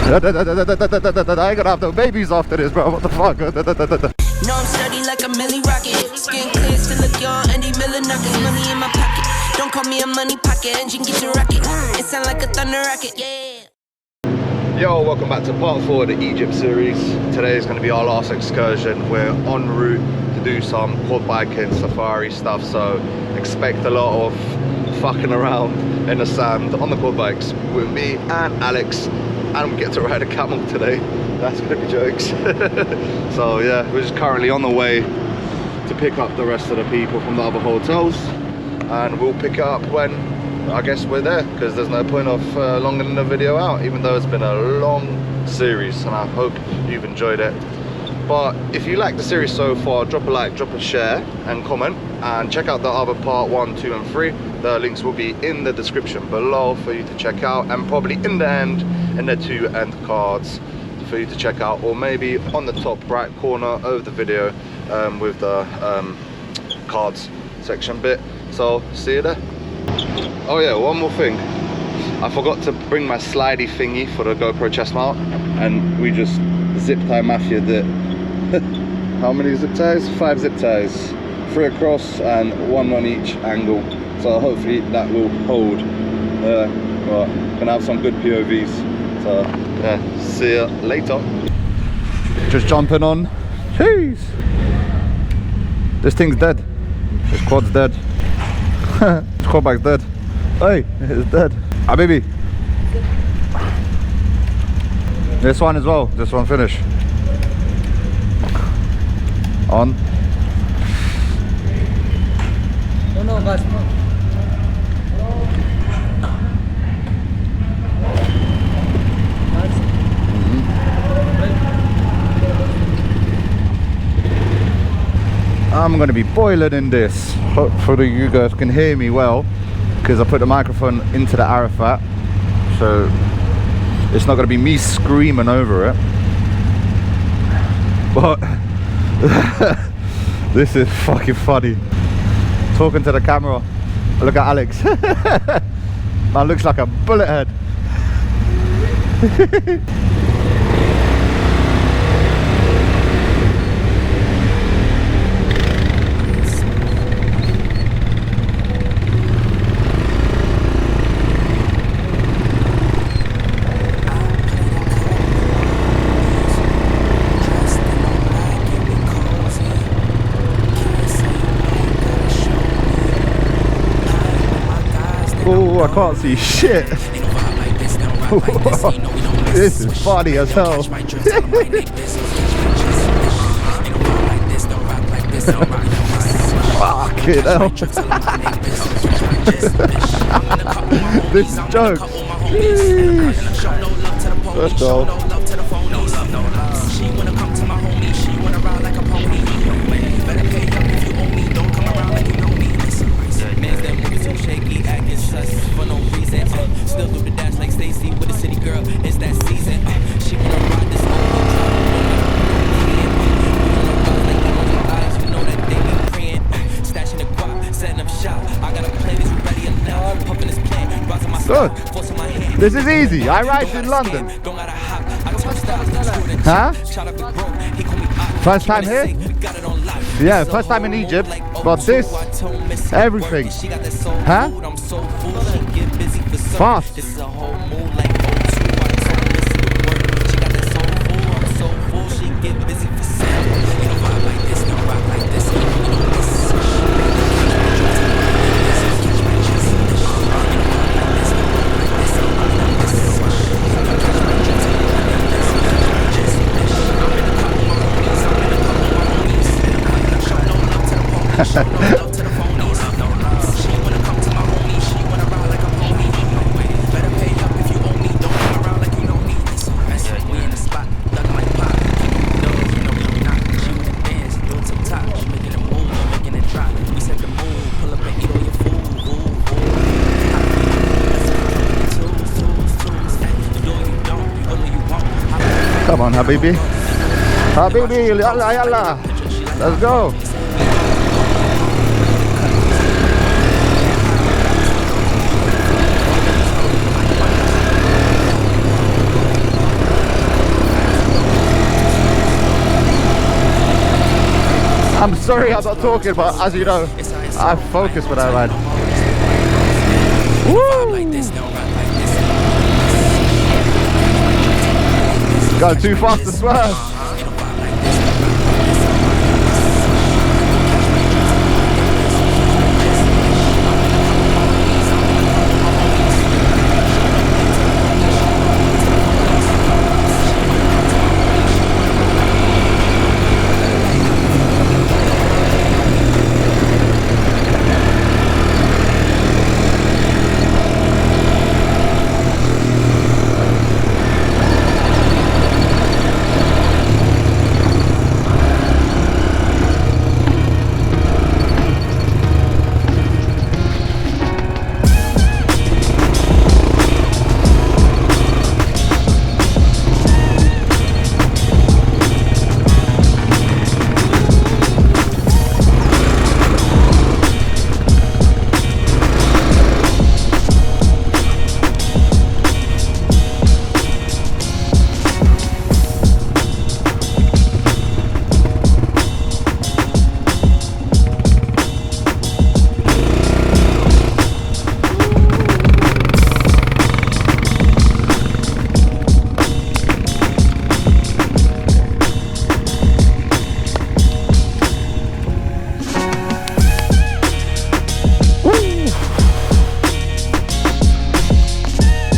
I ain't gonna have no babies after this, bro. What the fuck? No, I'm sturdy like a milli rocket. Skin clear, still look young, Andy Miller knuckles. Money in my pocket. Don't call me a money pocket. Engine get your rocket. It sound like a thunder rocket, yeah. Yo, welcome back to part 4 of the Egypt series. Today is going to be our last excursion. We're en route to do some quad biking, safari stuff, so expect a lot of fucking around in the sand on the quad bikes with me and Alex, and we get to ride a camel today. That's gonna be jokes. So yeah, we're just currently on the way to pick up the rest of the people from the other hotels, and we'll pick it up when I guess we're there, because there's no point of longing the video out, even though it's been a long series, and I hope you've enjoyed it. But if you like the series so far, drop a like, drop a share and comment, and check out the other part 1, 2 and 3. The links will be in the description below for you to check out, and probably in the end, in the 2 end cards for you to check out, or maybe on the top right corner of the video with the cards section bit. So see you there. Oh yeah, one more thing, I forgot to bring my slidey thingy for the GoPro chest mount, and we just zip tie mafia'd it. How many zip ties? 5 zip ties, 3 across and 1 on each angle, so hopefully that will hold. Well, gonna have some good POVs, so yeah, see you later. Just jumping on. Jeez, this thing's dead. This quad's dead. This quad bike's dead. Hey, it's dead. Ah, baby. This one as well. This one finish. On. No, guys, no. I'm gonna be boiling in this. Hopefully you guys can hear me well, because I put the microphone into the Arafat, so it's not gonna be me screaming over it. But this is fucking funny. Talking to the camera. Look at Alex. Man looks like a bullet head. Oh, I can't see shit. This is funny as hell. Fucking hell. This is jokes. Let's go. Good. This is easy. I ride in London. Huh? First time here? Yeah, first time in Egypt. But this, everything. Huh? Fast. Come on, Habibi. Habibi, yalla, yalla. Let's go. I'm sorry I'm not talking, but as you know, I focus when I ride. Woo! Going too fast to swerve.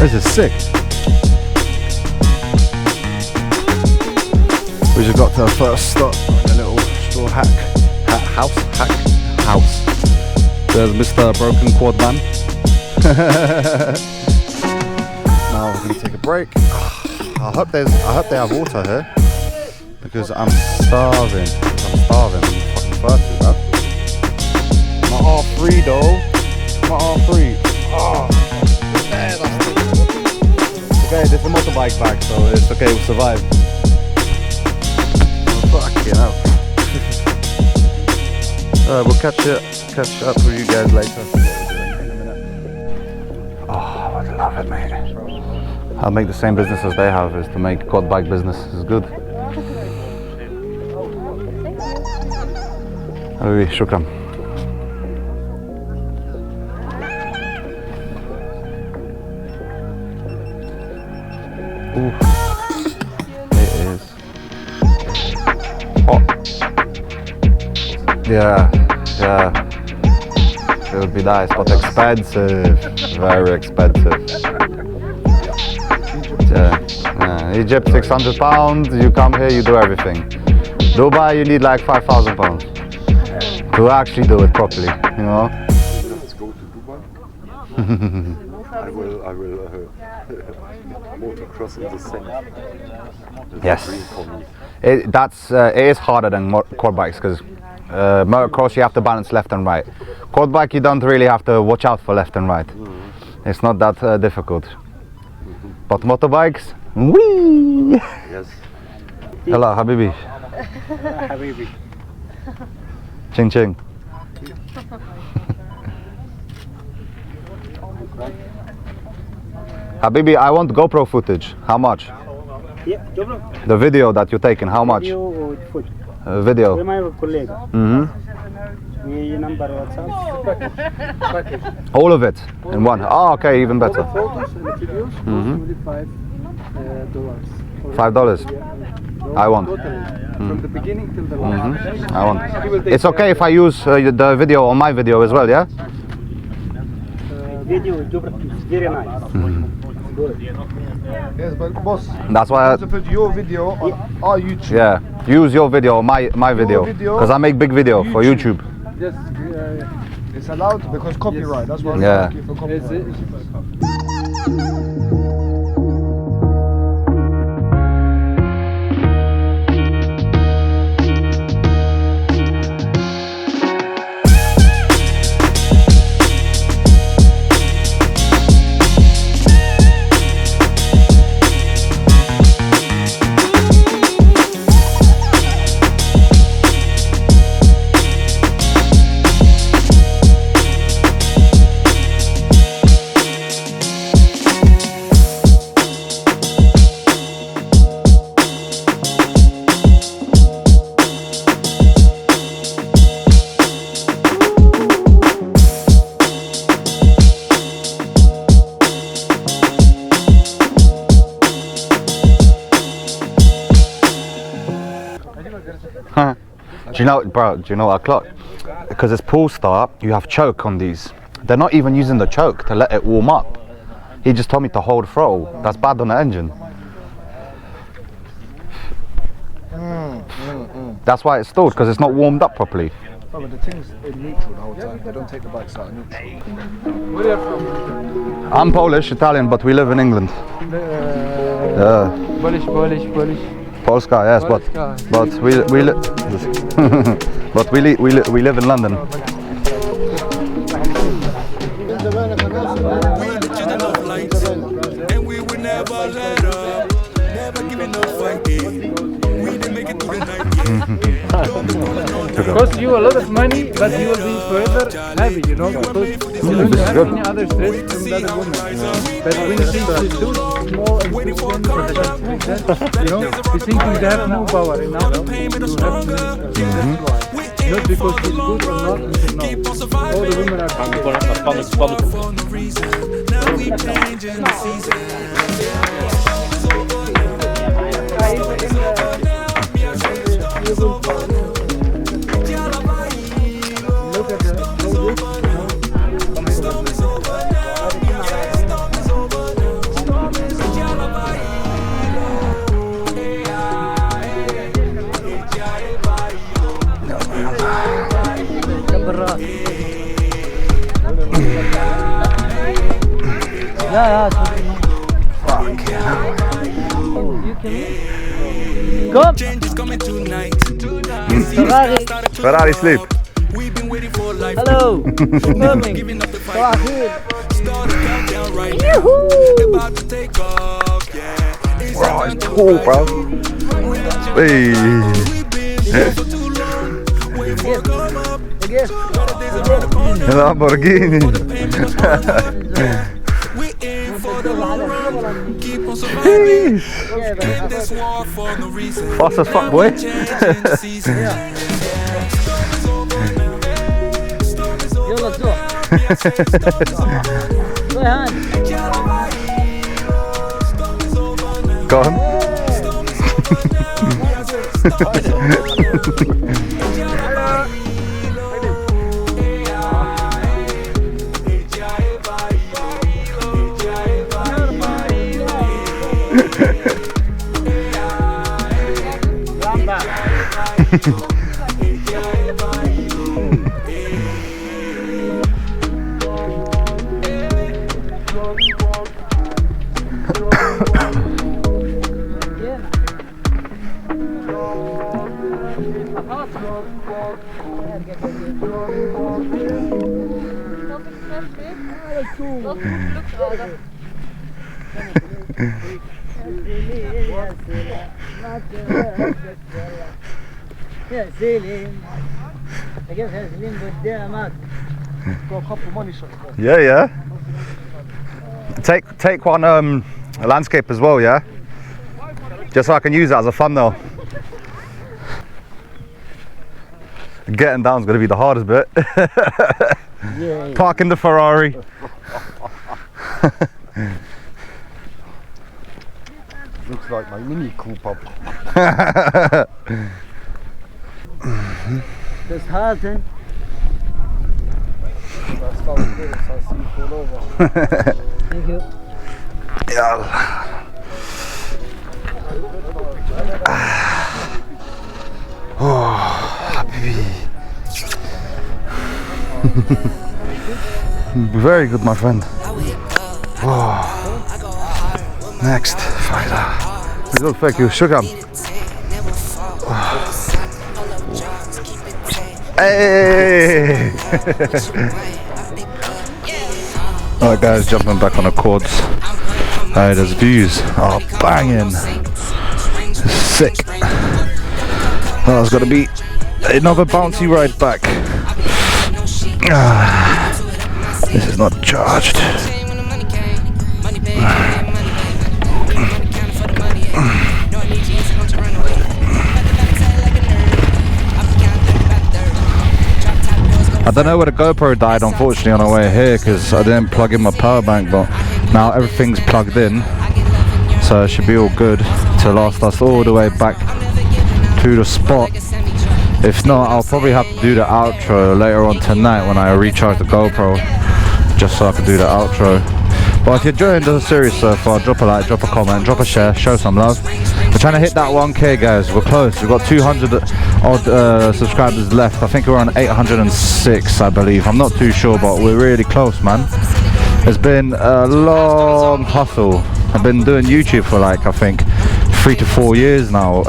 This is sick. We just got to our first stop, a little straw house. There's Mr. Broken Quad Man. Now we're gonna take a break. I hope they have water here because I'm starving. I'm fucking thirsty, bro. My R3 though. My R3. Oh. Okay, this is a motorbike bag, so it's okay, we'll survive. Oh, fucking hell. We'll catch up with you guys later. Oh, I love it, mate. I'll make the same business as they have, is to make quad bike business. Is good. Oui, shukran. Ooh. It is. Oh. Yeah. It would be nice, but expensive. Very expensive. Yeah. Egypt, £600. You come here, you do everything. Dubai, you need like £5,000 to actually do it properly. You know. Let's go to Dubai. I will motocross in the same. Yes. It is harder than quad bikes because motocross you have to balance left and right. Quad bike you don't really have to watch out for left and right. It's not that difficult. But motorbikes, whee! Yes. Hello, Habibi. Habibi. Ching ching. Habibi, I want GoPro footage. How much? Yeah, GoPro. The video that you're taking, how much? Video or food? Video. With my colleague. Your number WhatsApp. All of it in one. Oh, okay, even better. Photos and videos. Only $5. $5. I want. From the beginning till the last. I want. It's okay if I use the video on my video as well, yeah? Video, GoPro is very nice. Yes, but boss, That's why. to put your video on our YouTube. Yeah. Use your video on my video because I make big video for YouTube. Yes, it's allowed because copyright. That's why I'm Yeah. asking for copyright. you know, bro? Do you know what I clocked? Because it's pull start, you have choke on these. They're not even using the choke to let it warm up. He just told me to hold throttle. That's bad on the engine. That's why it's stalled, because it's not warmed up properly. Oh, but the thing's in neutral the whole time. They don't take the bikes out of neutral. Where are you from? I'm Polish, Italian, but we live in England. Polish. Polska, yes, but we live in London. And we would never let up, never giving up fight. We didn't make it through the night. Cost you a lot of money, but you will be forever happy, you know, because you don't have any other stress from that woman. But when you think you do small and big things, you know, you think you have no power enough to have to. Not because it's good or not, no. All the women are Now we changing the season. Look at the yeah. Fuck yeah. You can come. Changes coming tonight. Ferrari sleep. We've been waiting for life. Hello. Coming. Giving up the fight. Start Start a countdown right now. About to take off. Yeah. It's Bro, it's cool, bro. Hey. for too long. Wait for a come up. Lamborghini. We aim for the long run. Keep on surviving. Get this war for no reason. Fast as fuck, boy. Changing the season. يلا تروح. ريحان. Go on. يا سليم اجيبها سليم قدامك. Got a couple money shots. Yeah. Take one landscape as well, yeah? Just so I can use it as a thumbnail. Getting down is going to be the hardest bit. Yeah. Parking the Ferrari. Looks like my Mini Cooper. Das halten. That's how it is. I see it all over. Thank you. Yalla. Oh, happy. Very good, my friend. Oh. Next, fighter. Good, thank you. Shukam. Hey! Alright guys, jumping back on the quads. Alright, there's views. Oh, banging. Sick. Oh, it's got to be another bouncy ride back. This is not charged. I don't know where the GoPro died, unfortunately, on our way here because I didn't plug in my power bank, but now everything's plugged in, so it should be all good to last us all the way back to the spot If not, I'll probably have to do the outro later on tonight when I recharge the GoPro, just so I can do the outro. But if you're enjoying the series so far, drop a like, drop a comment, drop a share, show some love. We're trying to hit that 1K, guys. We're close. We've got 200 odd subscribers left. I think we're on 806, I believe. I'm not too sure, but we're really close, man. It's been a long hustle. I've been doing YouTube for like, I think, 3 to 4 years now,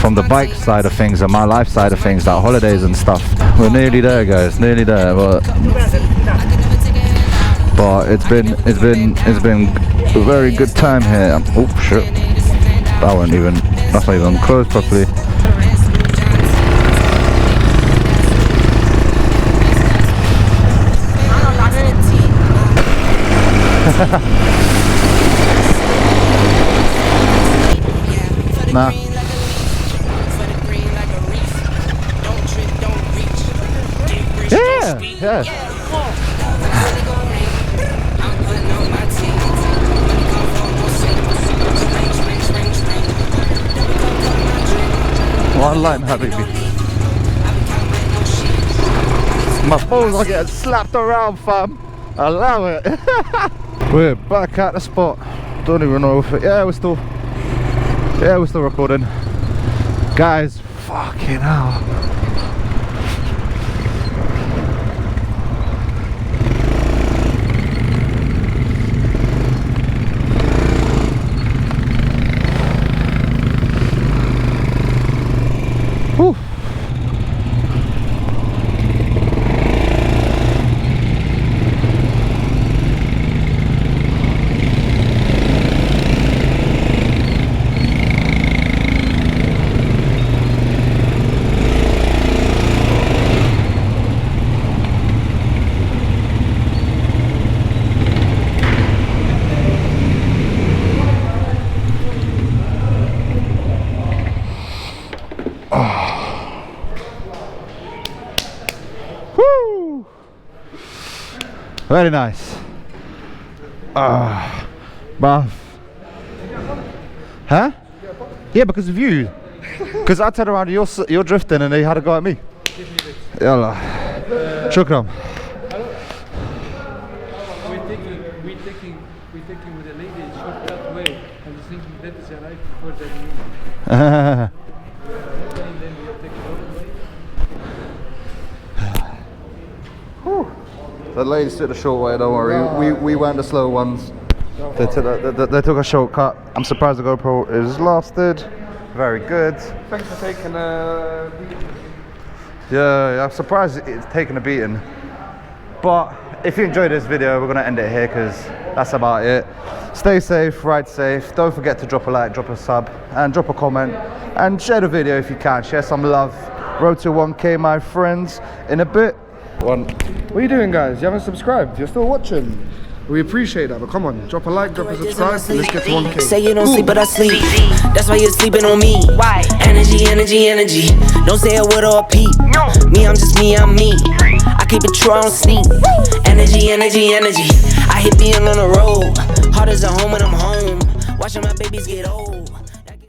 from the bike side of things and my life side of things, like holidays and stuff. We're nearly there, guys, nearly there. But it's been a very good time here. Oh shit, that's not even closed properly. Nah. Yeah. One line, habibi. My balls are getting slapped around, fam. I love it. We're back at the spot. Don't even know if it. Yeah, we're still recording. Guys, fucking hell. Whew. Woo! Very nice. Bruv. Huh? Yeah, because of you. Because I turned around, you're drifting, and they had a go at me. Yalla. Shukram. We're taking with a lady a shortcut way. I was thinking that is Arai before that. And then we take it all the way. The ladies took the short way, don't worry. We went the slow ones. They took a shortcut. I'm surprised the GoPro is lasted. Very good. Thanks for taking Yeah, I'm surprised it's taken a beating. But if you enjoyed this video, we're gonna end it here because that's about it. Stay safe, ride safe. Don't forget to drop a like, drop a sub, and drop a comment, and share the video if you can. Share some love. Road to 1K, my friends. In a bit. What are you doing, guys? You haven't subscribed. You're still watching. We appreciate that, but come on, drop a like, drop a subscribe, and let's get to 1K. Say you don't sleep, but I sleep. That's why you're sleeping on me. Why? Energy. Don't say a word or a peep. No. Me, I'm just me, I'm me. I keep it true, I don't sneak. Energy. I hit being on the road. Hard as a home when I'm home. Watching my babies get old.